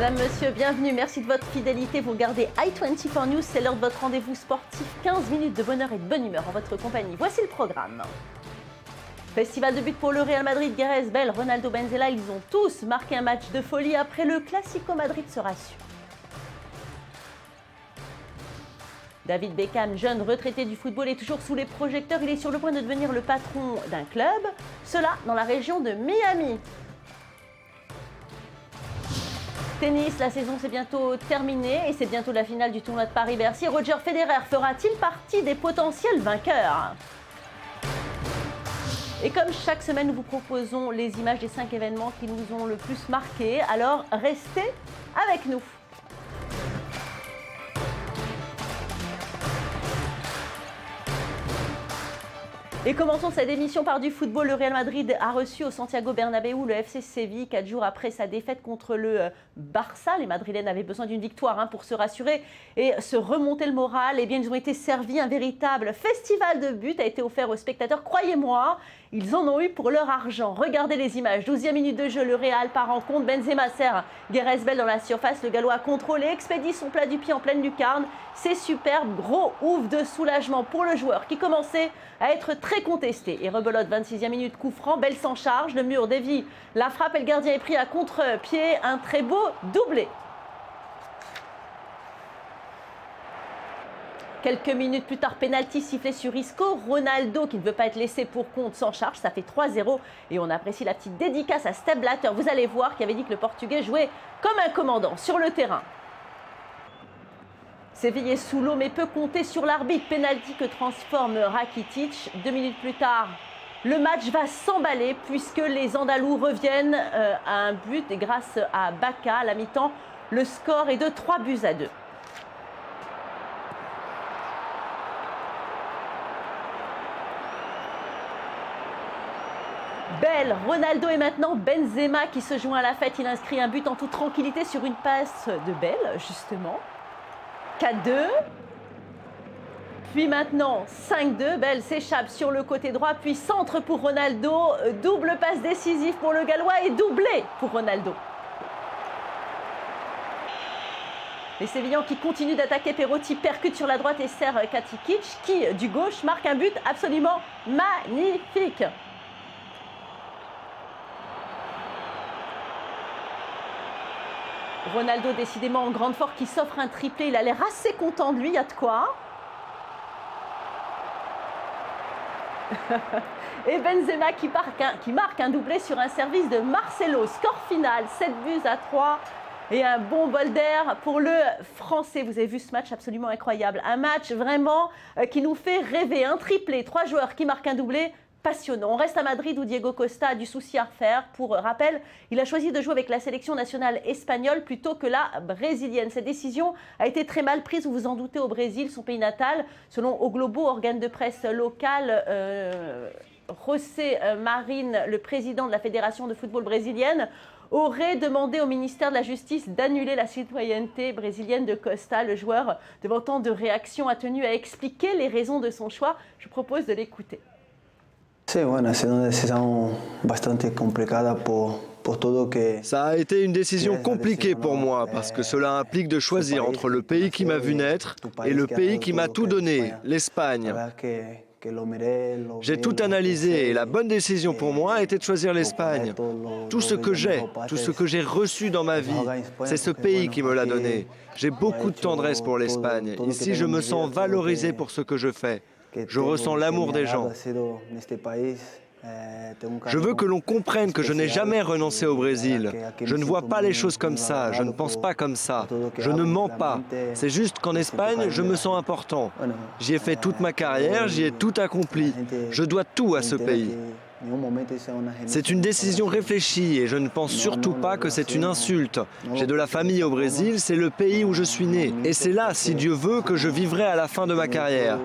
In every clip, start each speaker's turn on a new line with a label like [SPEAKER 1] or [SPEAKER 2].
[SPEAKER 1] Madame, monsieur, bienvenue. Merci de votre fidélité. Vous regardez i24 News. C'est l'heure de votre rendez-vous sportif. 15 minutes de bonheur et de bonne humeur en votre compagnie. Voici le programme. Festival de buts pour le Real Madrid. Gareth Bale, Ronaldo, Benzema, ils ont tous marqué un match de folie après le Classico Madrid se rassure. David Beckham, jeune retraité du football, est toujours sous les projecteurs. Il est sur le point de devenir le patron d'un club. Cela dans la région de Miami. Tennis, la saison c'est bientôt terminée et c'est bientôt la finale du tournoi de Paris-Bercy. Roger Federer fera-t-il partie des potentiels vainqueurs? Et comme chaque semaine, nous vous proposons les images des 5 événements qui nous ont le plus marqué. Alors restez avec nous. Et commençons cette émission par du football. Le Real Madrid a reçu au Santiago Bernabéu le FC Séville 4 jours après sa défaite contre le Barça. Les Madrilènes avaient besoin d'une victoire pour se rassurer et se remonter le moral. Eh bien, ils ont été servis. Un véritable festival de buts a été offert aux spectateurs. Croyez-moi, ils en ont eu pour leur argent. Regardez les images. 12e minute de jeu, le Real part en compte. Benzema sert Gareth Bale dans la surface. Le Gallois a contrôlé, expédie son plat du pied en pleine lucarne. C'est superbe. Gros ouf de soulagement pour le joueur qui commençait à être très contesté. Et rebelote, 26e minute, coup franc. Bale s'en charge. Le mur dévie la frappe et le gardien est pris à contre-pied. Un très beau doublé. Quelques minutes plus tard, pénalty sifflé sur Isco. Ronaldo, qui ne veut pas être laissé pour compte, s'en charge. Ça fait 3-0 et on apprécie la petite dédicace à Sepp Blatter. Vous allez voir qui avait dit que le Portugais jouait comme un commandant sur le terrain. Séville est sous l'eau mais peut compter sur l'arbitre. Pénalty que transforme Rakitic. 2 minutes plus tard, le match va s'emballer puisque les Andalous reviennent à un but et grâce à Bacca à la mi-temps, le score est de 3-2. Bale, Ronaldo et maintenant Benzema qui se joint à la fête. Il inscrit un but en toute tranquillité sur une passe de Bale, justement. 4-2. Puis maintenant 5-2. Bale s'échappe sur le côté droit. Puis centre pour Ronaldo. Double passe décisive pour le Gallois et doublé pour Ronaldo. Les Sévillans qui continuent d'attaquer. Perotti percute sur la droite et sert Katic qui, du gauche, marque un but absolument magnifique. Ronaldo décidément en grande forme qui s'offre un triplé. Il a l'air assez content de lui, il y a de quoi. Et Benzema qui marque un doublé sur un service de Marcelo. Score final, 7-3. Et un bon bol d'air pour le Français. Vous avez vu ce match absolument incroyable. Un match vraiment qui nous fait rêver. Un triplé, 3 joueurs qui marquent un doublé. Passionnant. On reste à Madrid où Diego Costa a du souci à refaire. Pour rappel, il a choisi de jouer avec la sélection nationale espagnole plutôt que la brésilienne. Cette décision a été très mal prise, vous vous en doutez, au Brésil, son pays natal. Selon O Globo, organe de presse local, José Marín, le président de la Fédération de football brésilienne, aurait demandé au ministère de la Justice d'annuler la citoyenneté brésilienne de Costa. Le joueur, devant tant de réactions, a tenu à expliquer les raisons de son choix. Je propose de l'écouter.
[SPEAKER 2] Ça
[SPEAKER 3] a été une décision compliquée pour moi parce que cela implique de choisir entre le pays qui m'a vu naître et le pays qui m'a tout donné, l'Espagne. J'ai tout analysé et la bonne décision pour moi était de choisir l'Espagne. Tout ce que j'ai reçu dans ma vie, c'est ce pays qui me l'a donné. J'ai beaucoup de tendresse pour l'Espagne. Ici, je me sens valorisé pour ce que je fais. Je ressens l'amour des gens. Je veux que l'on comprenne que je n'ai jamais renoncé au Brésil. Je ne vois pas les choses comme ça, je ne pense pas comme ça, je ne mens pas. C'est juste qu'en Espagne, je me sens important. J'y ai fait toute ma carrière, j'y ai tout accompli. Je dois tout à ce pays. C'est une décision réfléchie et je ne pense surtout pas que c'est une insulte. J'ai de la famille au Brésil, c'est le pays où je suis né. Et c'est là, si Dieu veut, que je vivrai à la fin de ma carrière.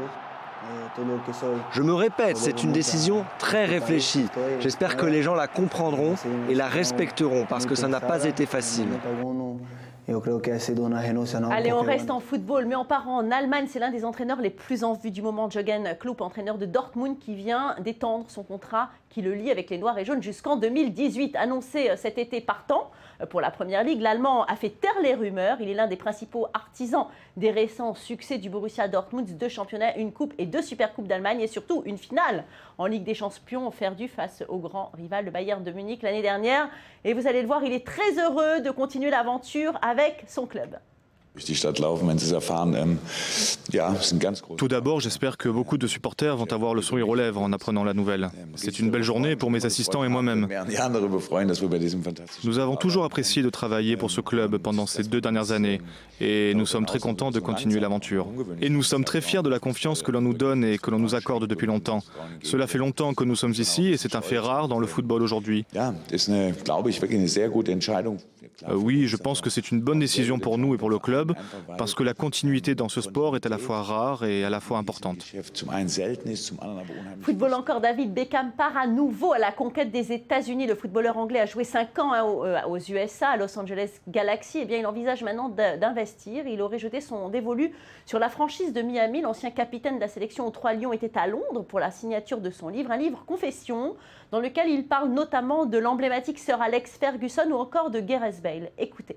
[SPEAKER 3] Je me répète, c'est une décision très réfléchie. J'espère que les gens la comprendront et la respecteront parce que ça n'a pas été facile.
[SPEAKER 1] Allez, on reste en football, mais on part en Allemagne. C'est l'un des entraîneurs les plus en vue du moment, Jürgen Klopp, entraîneur de Dortmund, qui vient d'étendre son contrat qui le lie avec les Noirs et Jaunes jusqu'en 2018. Annoncé cet été partant pour la Première Ligue, l'Allemand a fait taire les rumeurs. Il est l'un des principaux artisans des récents succès du Borussia Dortmund, 2 championnats, une coupe et 2 supercoupes d'Allemagne et surtout une finale en Ligue des Champions perdue face au grand rival, le Bayern de Munich, l'année dernière. Et vous allez le voir, il est très heureux de continuer l'aventure avec son club.
[SPEAKER 2] Tout d'abord, j'espère que beaucoup de supporters vont avoir le sourire aux lèvres en apprenant la nouvelle. C'est une belle journée pour mes assistants et moi-même. Nous avons toujours apprécié de travailler pour ce club pendant ces 2 dernières années et nous sommes très contents de continuer l'aventure. Et nous sommes très fiers de la confiance que l'on nous donne et que l'on nous accorde depuis longtemps. Cela fait longtemps que nous sommes ici et c'est un fait rare dans le football aujourd'hui. Oui, je pense que c'est une bonne décision pour nous et pour le club, parce que la continuité dans ce sport est à la fois rare et à la fois importante.
[SPEAKER 1] Football encore, David Beckham part à nouveau à la conquête des États-Unis. Le footballeur anglais a joué 5 ans aux USA, à Los Angeles Galaxy. Eh bien, il envisage maintenant d'investir. Il aurait jeté son dévolu sur la franchise de Miami. L'ancien capitaine de la sélection aux 3 Lions était à Londres pour la signature de son livre, un livre confession, dans lequel il parle notamment de l'emblématique Sir Alex Ferguson ou encore de Gareth Bale. Écoutez.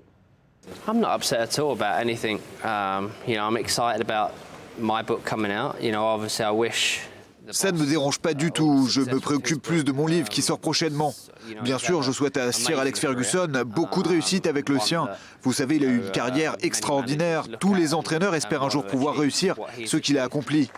[SPEAKER 4] I'm not upset at all about anything. I'm excited about my book coming out. Obviously I wish.
[SPEAKER 5] Ça ne me dérange pas du tout. Je me préoccupe plus de mon livre qui sort prochainement. Bien sûr, je souhaite à Sir Alex Ferguson beaucoup de réussite avec le sien. Vous savez, il a eu une carrière extraordinaire. Tous les entraîneurs espèrent un jour pouvoir réussir ce qu'il a accompli.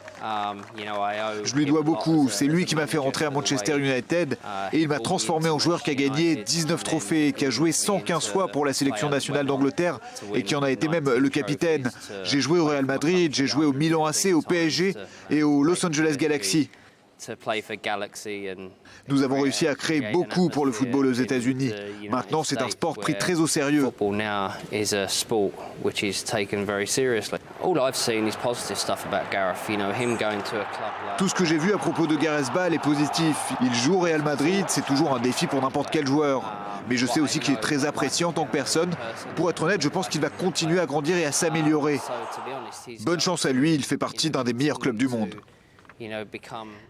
[SPEAKER 5] Je lui dois beaucoup. C'est lui qui m'a fait rentrer à Manchester United et il m'a transformé en joueur qui a gagné 19 trophées, qui a joué 115 fois pour la sélection nationale d'Angleterre et qui en a été même le capitaine. J'ai joué au Real Madrid, j'ai joué au Milan AC, au PSG et au Los Angeles Galaxy. Nous avons réussi à créer beaucoup pour le football aux États-Unis. Maintenant, c'est un sport pris très au sérieux. Tout ce que j'ai vu à propos de Gareth Bale est positif. Il joue au Real Madrid, c'est toujours un défi pour n'importe quel joueur. Mais je sais aussi qu'il est très apprécié en tant que personne. Pour être honnête, je pense qu'il va continuer à grandir et à s'améliorer. Bonne chance à lui, il fait partie d'un des meilleurs clubs du monde.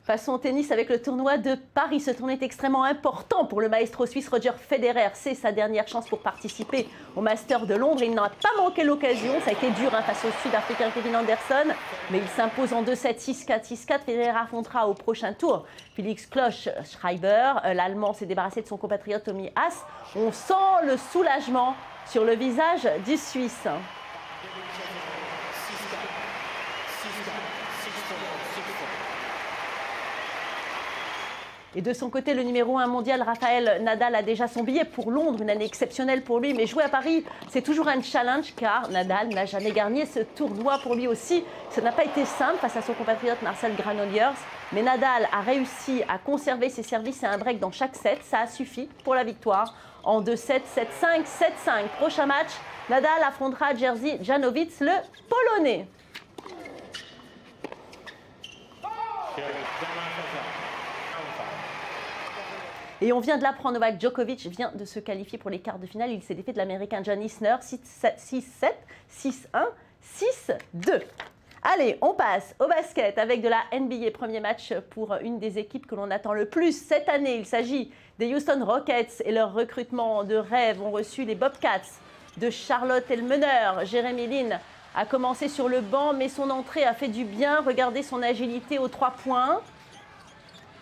[SPEAKER 1] Passons au tennis avec le tournoi de Paris. Ce tournoi est extrêmement important pour le maestro suisse Roger Federer. C'est sa dernière chance pour participer au Master de Londres. Il n'a pas manqué l'occasion. Ça a été dur face au Sud-Africain Kevin Anderson. Mais il s'impose en 2-7, 6-4, 6-4. Federer affrontera au prochain tour Felix Klosch-Schreiber. L'Allemand s'est débarrassé de son compatriote Tommy Haas. On sent le soulagement sur le visage du Suisse. Et de son côté, le numéro 1 mondial, Rafael Nadal, a déjà son billet pour Londres, une année exceptionnelle pour lui. Mais jouer à Paris, c'est toujours un challenge car Nadal n'a jamais gagné ce tournoi pour lui aussi. Ça n'a pas été simple face à son compatriote Marcel Granollers. Mais Nadal a réussi à conserver ses services et un break dans chaque set. Ça a suffi pour la victoire en 2-7, 7-5, 7-5. Prochain match, Nadal affrontera Jerzy Janowicz, le Polonais. Et on vient de l'apprendre, Novak Djokovic vient de se qualifier pour les quarts de finale. Il s'est défait de l'Américain John Isner, 6-7, 6-1, 6-2. Allez, on passe au basket avec de la NBA. Premier match pour une des équipes que l'on attend le plus cette année. Il s'agit des Houston Rockets et leur recrutement de rêve ont reçu les Bobcats de Charlotte et le meneur. Jeremy Lin a commencé sur le banc, mais son entrée a fait du bien. Regardez son agilité aux 3 points.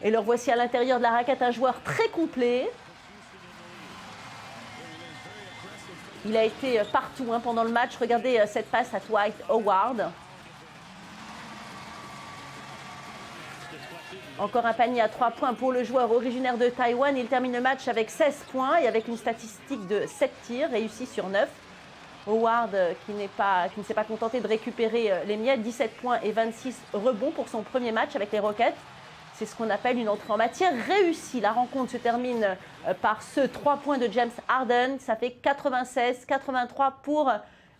[SPEAKER 1] Et leur voici à l'intérieur de la raquette un joueur très complet. Il a été partout pendant le match. Regardez cette passe à Dwight Howard. Encore un panier à 3 points pour le joueur originaire de Taïwan. Il termine le match avec 16 points et avec une statistique de 7 tirs réussis sur 9. Howard qui ne s'est pas contenté de récupérer les miettes. 17 points et 26 rebonds pour son premier match avec les Rockets. C'est ce qu'on appelle une entrée en matière réussie. La rencontre se termine par ce 3 points de James Harden. Ça fait 96-83 pour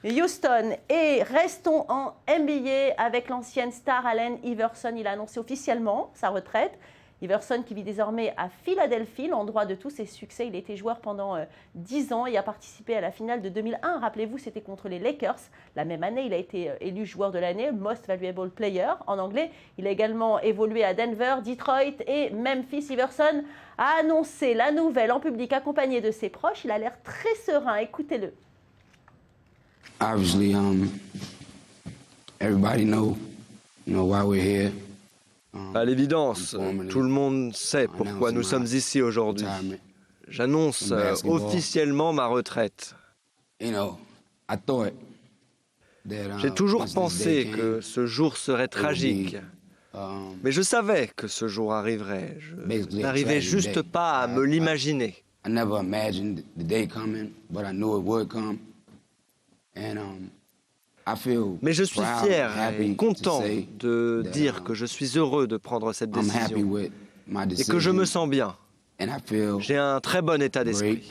[SPEAKER 1] Houston. Et restons en NBA avec l'ancienne star Allen Iverson. Il a annoncé officiellement sa retraite. Iverson qui vit désormais à Philadelphie, l'endroit de tous ses succès. Il a été joueur pendant 10 ans et a participé à la finale de 2001. Rappelez-vous, c'était contre les Lakers. La même année, il a été élu joueur de l'année, Most Valuable Player en anglais. Il a également évolué à Denver, Detroit et Memphis. Iverson a annoncé la nouvelle en public accompagné de ses proches. Il a l'air très serein. Écoutez-le.
[SPEAKER 6] Obviously, everybody know why we're here.
[SPEAKER 3] À l'évidence, tout le monde sait pourquoi nous sommes ici aujourd'hui. J'annonce officiellement ma retraite. J'ai toujours pensé que ce jour serait tragique. Mais je savais que ce jour arriverait. Je n'arrivais juste pas à me l'imaginer. Mais je suis fier et content de dire que je suis heureux de prendre cette décision et que je me sens bien. J'ai un très bon état d'esprit.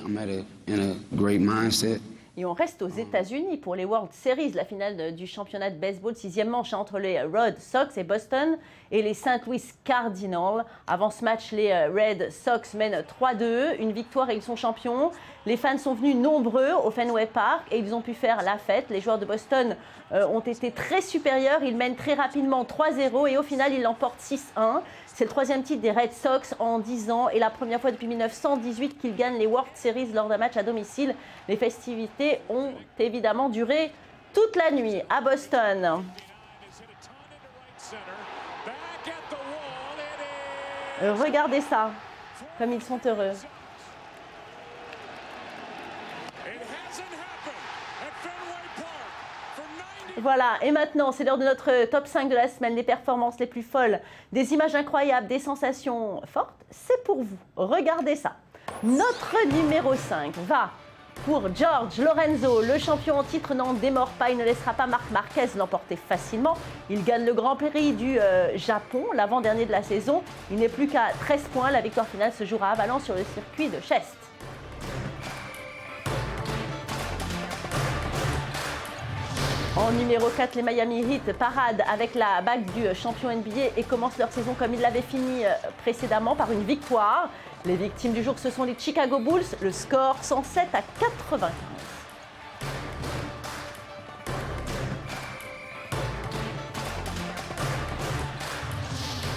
[SPEAKER 1] Et on reste aux États-Unis pour les World Series, la finale du championnat de baseball, 6e manche entre les Red Sox et Boston et les St. Louis Cardinals. Avant ce match, les Red Sox mènent 3-2, une victoire et ils sont champions. Les fans sont venus nombreux au Fenway Park et ils ont pu faire la fête. Les joueurs de Boston ont été très supérieurs, ils mènent très rapidement 3-0 et au final, ils l'emportent 6-1. C'est le 3e titre des Red Sox en 10 ans et la première fois depuis 1918 qu'ils gagnent les World Series lors d'un match à domicile. Les festivités ont évidemment duré toute la nuit à Boston. Regardez ça, comme ils sont heureux. Voilà, et maintenant, c'est l'heure de notre top 5 de la semaine, les performances les plus folles, des images incroyables, des sensations fortes. C'est pour vous. Regardez ça. Notre numéro 5 va pour George Lorenzo. Le champion en titre n'en démord pas. Il ne laissera pas Marc Marquez l'emporter facilement. Il gagne le Grand Prix du Japon, l'avant-dernier de la saison. Il n'est plus qu'à 13 points. La victoire finale se jouera à Valence sur le circuit de Cheste. En numéro 4, les Miami Heat paradent avec la bague du champion NBA et commencent leur saison comme ils l'avaient fini précédemment par une victoire. Les victimes du jour, ce sont les Chicago Bulls. Le score 107-95.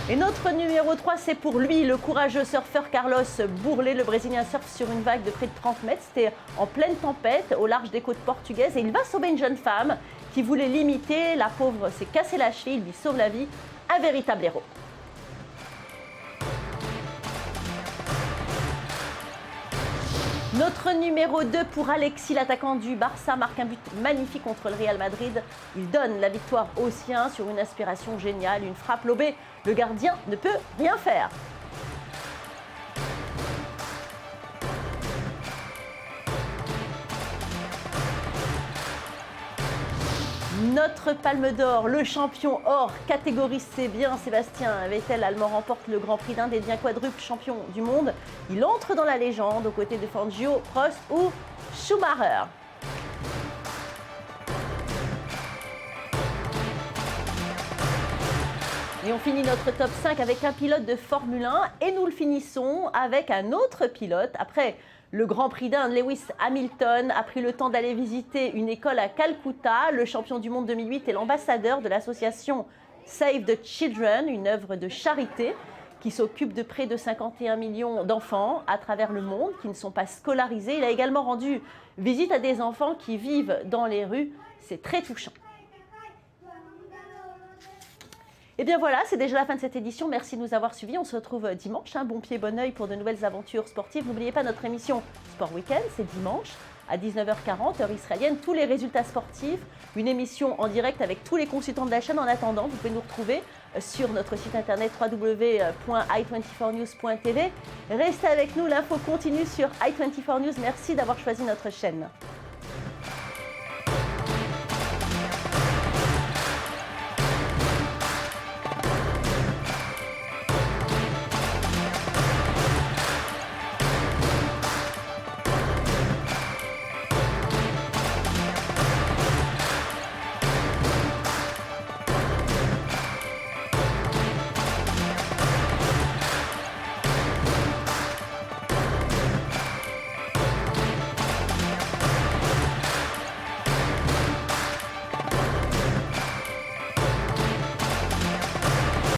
[SPEAKER 1] Et notre numéro 3, c'est pour lui, le courageux surfeur Carlos Bourlet. Le Brésilien surfe sur une vague de près de 30 mètres. C'était en pleine tempête au large des côtes portugaises. Et il va sauver une jeune femme qui voulait l'imiter. La pauvre s'est cassé la cheville, il lui sauve la vie. Un véritable héros. Notre numéro 2 pour Alexis, l'attaquant du Barça, marque un but magnifique contre le Real Madrid. Il donne la victoire aux siens sur une inspiration géniale, une frappe lobée. Le gardien ne peut rien faire. Notre Palme d'Or, le champion hors catégorie C, bien Sébastien Vettel, allemand, remporte le Grand Prix d'un des biens quadruples champions du monde. Il entre dans la légende aux côtés de Fangio, Prost ou Schumacher. Et on finit notre top 5 avec un pilote de Formule 1 et nous le finissons avec un autre pilote. Après le Grand Prix d'Inde, Lewis Hamilton a pris le temps d'aller visiter une école à Calcutta. Le champion du monde 2008 est l'ambassadeur de l'association Save the Children, une œuvre de charité qui s'occupe de près de 51 millions d'enfants à travers le monde qui ne sont pas scolarisés. Il a également rendu visite à des enfants qui vivent dans les rues. C'est très touchant. Et bien voilà, c'est déjà la fin de cette édition. Merci de nous avoir suivis. On se retrouve dimanche. Bon pied, bon oeil pour de nouvelles aventures sportives. N'oubliez pas notre émission Sport Weekend, c'est dimanche à 19h40, heure israélienne. Tous les résultats sportifs, une émission en direct avec tous les consultants de la chaîne. En attendant, vous pouvez nous retrouver sur notre site internet www.i24news.tv. Restez avec nous, l'info continue sur i24news. Merci d'avoir choisi notre chaîne.